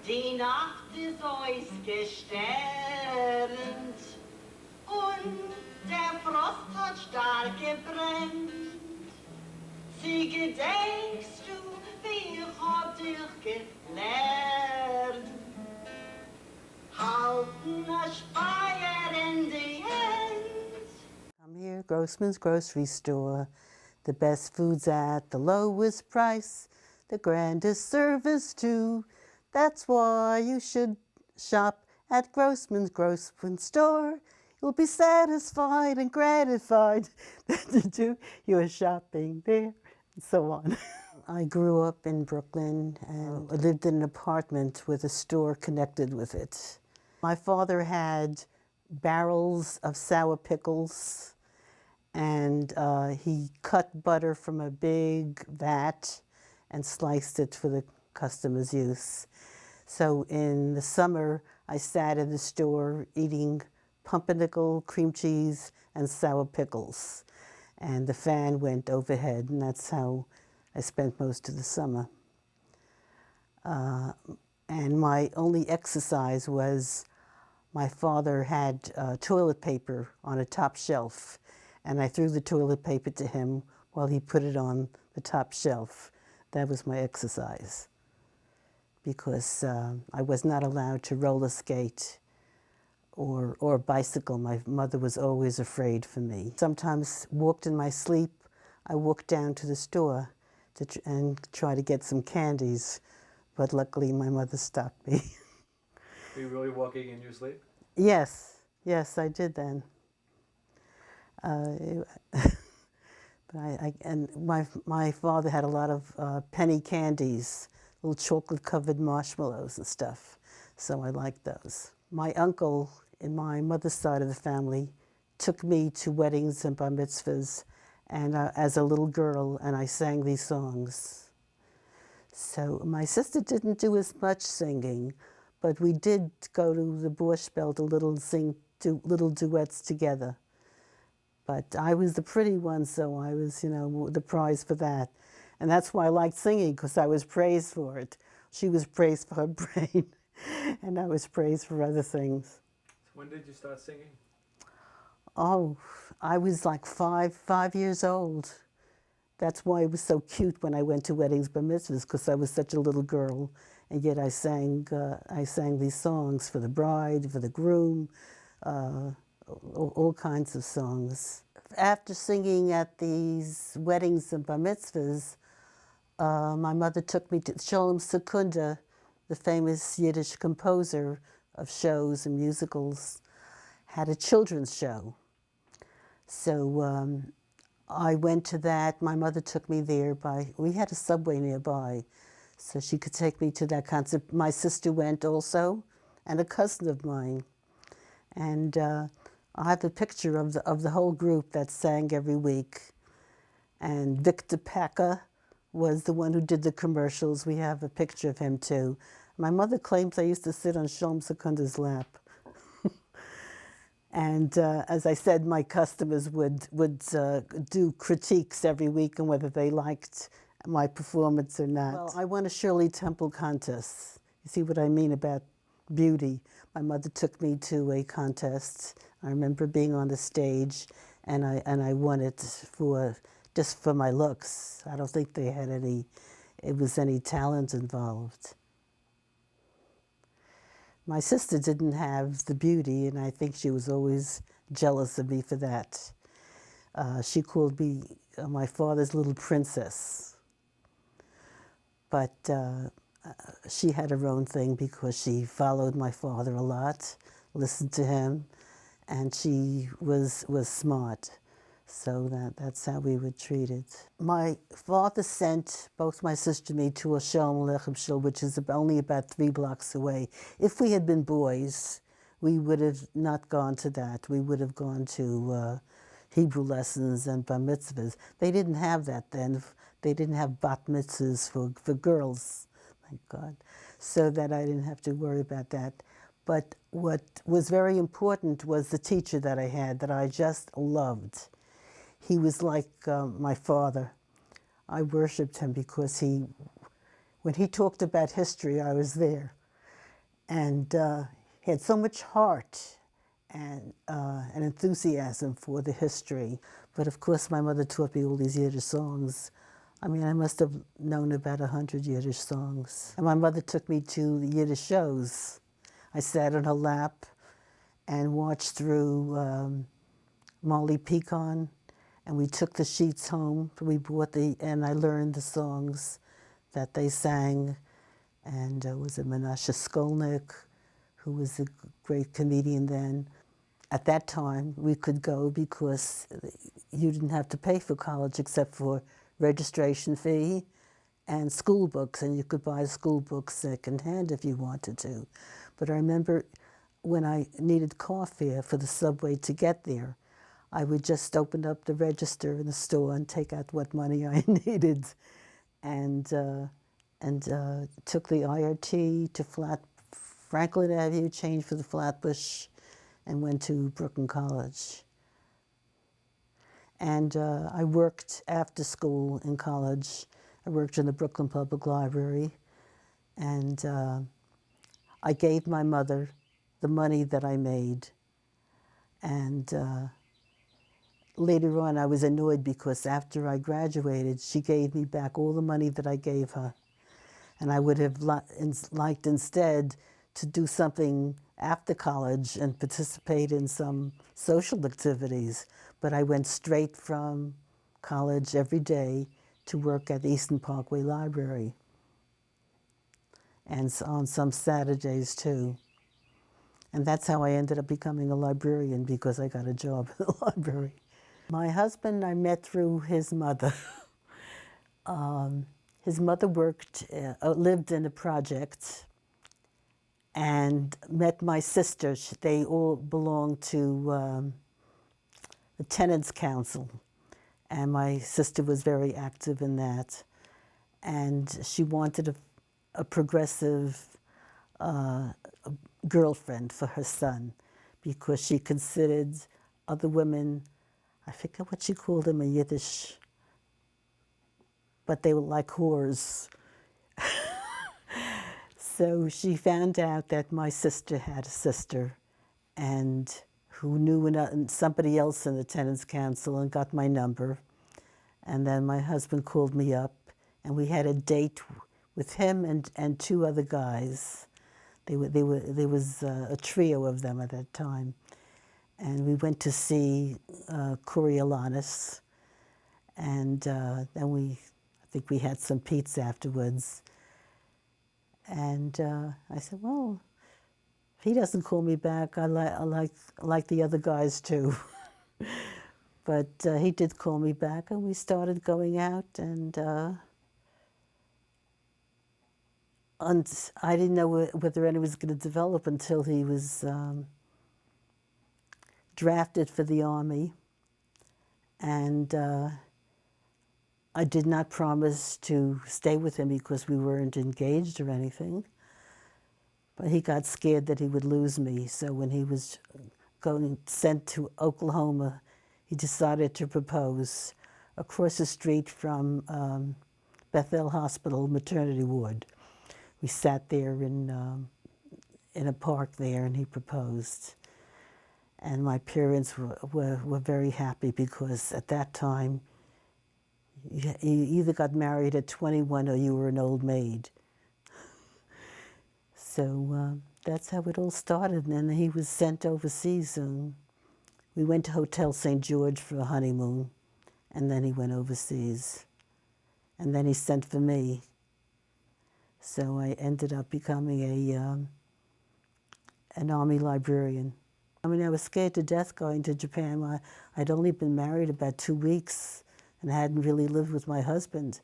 Die Nacht ist ausgesternt und der Frost hat stark gebrennt. Sie gedenkst du, wie ich hab dich gelernt. Halten a Speyer in the end. I'm here, Grossman's grocery store. The best foods at the lowest price, the grandest service too. That's why you should shop at Grossman's grocery store. You'll be satisfied and gratified that you do your shopping there, and so on. I grew up in Brooklyn and I lived in an apartment with a store connected with it. My father had barrels of sour pickles, and he cut butter from a big vat and sliced it for the customer's use. So in the summer, I sat in the store eating pumpernickel, cream cheese, and sour pickles. And the fan went overhead, and that's how I spent most of the summer. And my only exercise was my father had toilet paper on a top shelf, and I threw the toilet paper to him while he put it on the top shelf. That was my exercise, because I was not allowed to roller skate or bicycle. My mother was always afraid for me. Sometimes walked in my sleep. I walked down to the store and try to get some candies, but luckily my mother stopped me. Were you really walking in your sleep? Yes, I did then. But and my father had a lot of penny candies, little chocolate-covered marshmallows and stuff, so I liked those. My uncle, in my mother's side of the family, took me to weddings and bar mitzvahs, and as a little girl, and I sang these songs. So my sister didn't do as much singing, but we did go to the Borscht Belt sing little duets together. But I was the pretty one, so I was, the prize for that. And that's why I liked singing, because I was praised for it. She was praised for her brain, and I was praised for other things. So when did you start singing? Oh, I was like five years old. That's why it was so cute when I went to weddings, bar mitzvahs, because I was such a little girl, and yet I sang these songs for the bride, for the groom, all kinds of songs. After singing at these weddings and bar mitzvahs, my mother took me to Sholem Sekunda, the famous Yiddish composer of shows and musicals, had a children's show. So I went to that. My mother took me there we had a subway nearby, so she could take me to that concert. My sister went also, and a cousin of mine. And I have a picture of the whole group that sang every week. And Victor Packer was the one who did the commercials. We have a picture of him too. My mother claims I used to sit on Sholem Sekunda's lap. And as I said, my customers would do critiques every week on whether they liked my performance or not. Well, I won a Shirley Temple contest. You see what I mean about beauty? My mother took me to a contest. I remember being on the stage, and I won it just for my looks. I don't think it was any talent involved. My sister didn't have the beauty, and I think she was always jealous of me for that. She called me my father's little princess. But she had her own thing because she followed my father a lot, listened to him, and she was smart. So that's how we were treated. My father sent both my sister and me to a Shalom Aleichem shul, which is only about 3 blocks away. If we had been boys, we would have not gone to that. We would have gone to Hebrew lessons and bar mitzvahs. They didn't have that then. They didn't have bat mitzvahs for girls, thank God. So that I didn't have to worry about that. But what was very important was the teacher that I had that I just loved. He was like my father. I worshipped him because when he talked about history, I was there. and he had so much heart and enthusiasm for the history. But of course, my mother taught me all these Yiddish songs. I mean, I must have known about 100 Yiddish songs. And my mother took me to the Yiddish shows. I sat on her lap and watched through Molly Pecan, and we took the sheets home. And I learned the songs that they sang. And was it Menashe Skolnick, who was a great comedian then. At that time, we could go because you didn't have to pay for college except for registration fee and school books, and you could buy school books secondhand if you wanted to. But I remember when I needed car fare for the subway to get there, I would just open up the register in the store and take out what money I needed, and took the IRT to Franklin Avenue, changed for the Flatbush, and went to Brooklyn College. And I worked after school in college. I worked in the Brooklyn Public Library, and I gave my mother the money that I made. And later on, I was annoyed because after I graduated, she gave me back all the money that I gave her. And I would have liked instead to do something after college and participate in some social activities. But I went straight from college every day to work at the Eastern Parkway Library, and on some Saturdays too. And that's how I ended up becoming a librarian, because I got a job at the library. My husband I met through his mother. His mother lived in a project, and met my sister. They all belonged to the Tenants Council, and my sister was very active in that. And she wanted a progressive girlfriend for her son, because she considered other women, I forget what she called them in Yiddish, but they were like whores. So she found out that my sister had a sister, and who knew somebody else in the Tenants Council, and got my number. And then my husband called me up, and we had a date with him and two other guys. There was a trio of them at that time. And we went to see Coriolanus, and then I think we had some pizza afterwards. And I said, well, if he doesn't call me back, I like the other guys too. But he did call me back, and we started going out, and I didn't know whether anything was going to develop until he was drafted for the Army. And I did not promise to stay with him because we weren't engaged or anything. But he got scared that he would lose me. So when he was sent to Oklahoma, he decided to propose across the street from Bethel Hospital Maternity Ward. We sat there in a park there, and he proposed. And my parents were very happy, because at that time, you either got married at 21 or you were an old maid. So that's how it all started. And then he was sent overseas, and we went to Hotel St. George for a honeymoon, and then he went overseas. And then he sent for me. So I ended up becoming an Army librarian. I mean, I was scared to death going to Japan. I'd only been married about 2 weeks and hadn't really lived with my husband.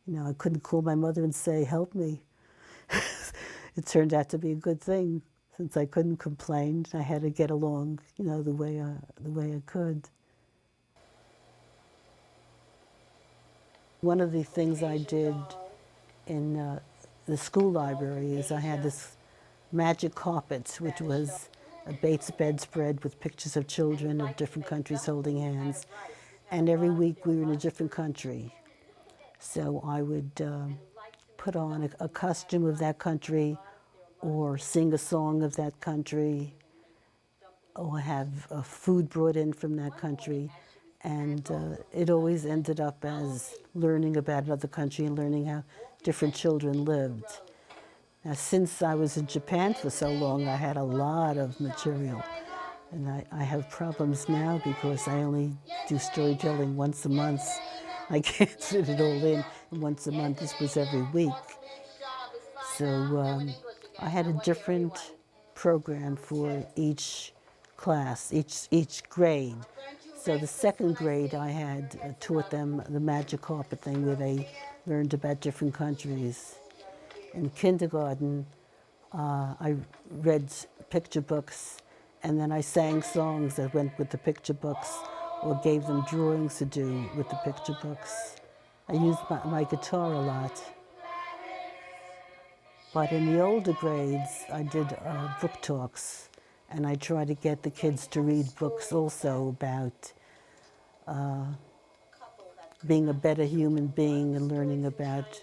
You know, I couldn't call my mother and say, help me. It turned out to be a good thing, since I couldn't complain. I had to get along, you know, the way I could. One of the things I did in the school library is I had this magic carpet, which was a Bates bedspread with pictures of children of different countries holding hands. And every week we were in a different country. So I would put on a costume of that country, or sing a song of that country, or have food brought in from that country. And it always ended up as learning about another country and learning how different children lived. Now, since I was in Japan for so long, I had a lot of material. And I have problems now because I only do storytelling once a month. I can't fit it all in once a month. This was every week. So I had a different program for each class, each grade. So the second grade, I had taught them the magic carpet thing where they learned about different countries. In kindergarten, I read picture books, and then I sang songs that went with the picture books or gave them drawings to do with the picture books. I used my guitar a lot. But in the older grades, I did book talks, and I tried to get the kids to read books also about being a better human being and learning about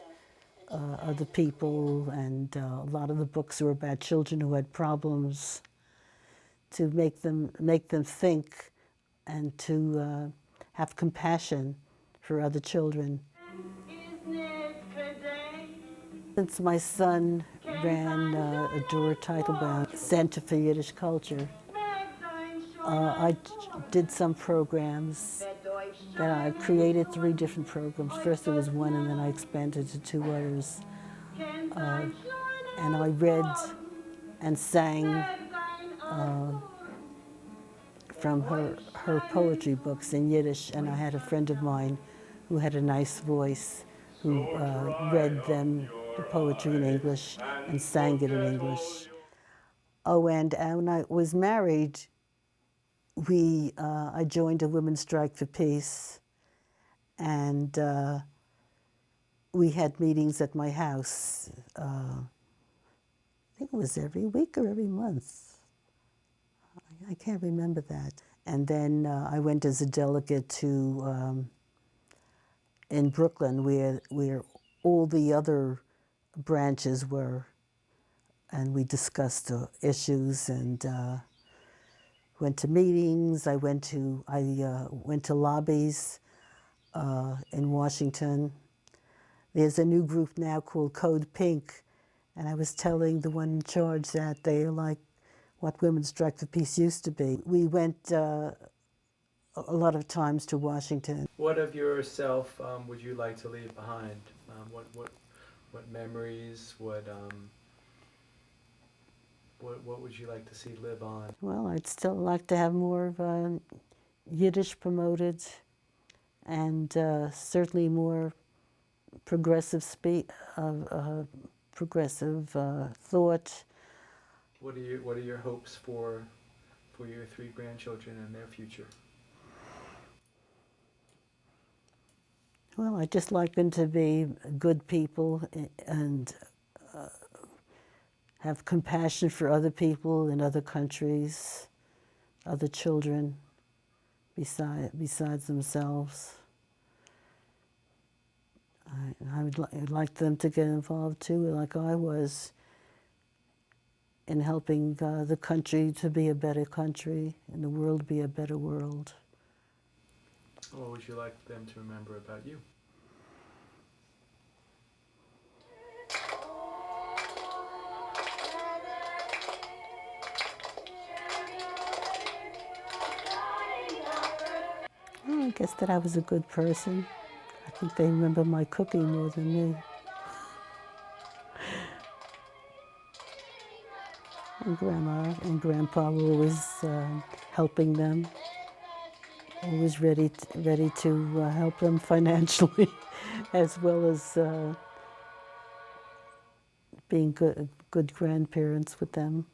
other people, and a lot of the books were about children who had problems, to make them think and to have compassion for other children. Since my son ran a door title-bound Center for Yiddish Culture, I did some programs. That I created 3 different programs. First it was 1, and then I expanded to 2 others. And I read and sang from her poetry books in Yiddish, and I had a friend of mine who had a nice voice who read them, the poetry in English, and sang it in English. Oh, and when I was married, I joined a Women's Strike for Peace, and we had meetings at my house. I think it was every week or every month. I can't remember that. And then I went as a delegate to in Brooklyn, where all the other branches were, and we discussed issues and went to meetings. I went to lobbies in Washington. There's a new group now called Code Pink, and I was telling the one in charge that they are like what Women's Strike for Peace used to be. We went a lot of times to Washington. What of yourself would you like to leave behind? What memories? What would you like to see live on? Well, I'd still like to have more of Yiddish promoted, and certainly more progressive thought. What are your hopes for your 3 grandchildren and their future? Well, I'd just like them to be good people and have compassion for other people in other countries, other children besides themselves. I'd like them to get involved too, like I was, in helping the country to be a better country and the world be a better world. What would you like them to remember about you? Well, I guess that I was a good person. I think they remember my cooking more than me. And Grandma and Grandpa were always helping them, always ready to help them financially, as well as being good grandparents with them.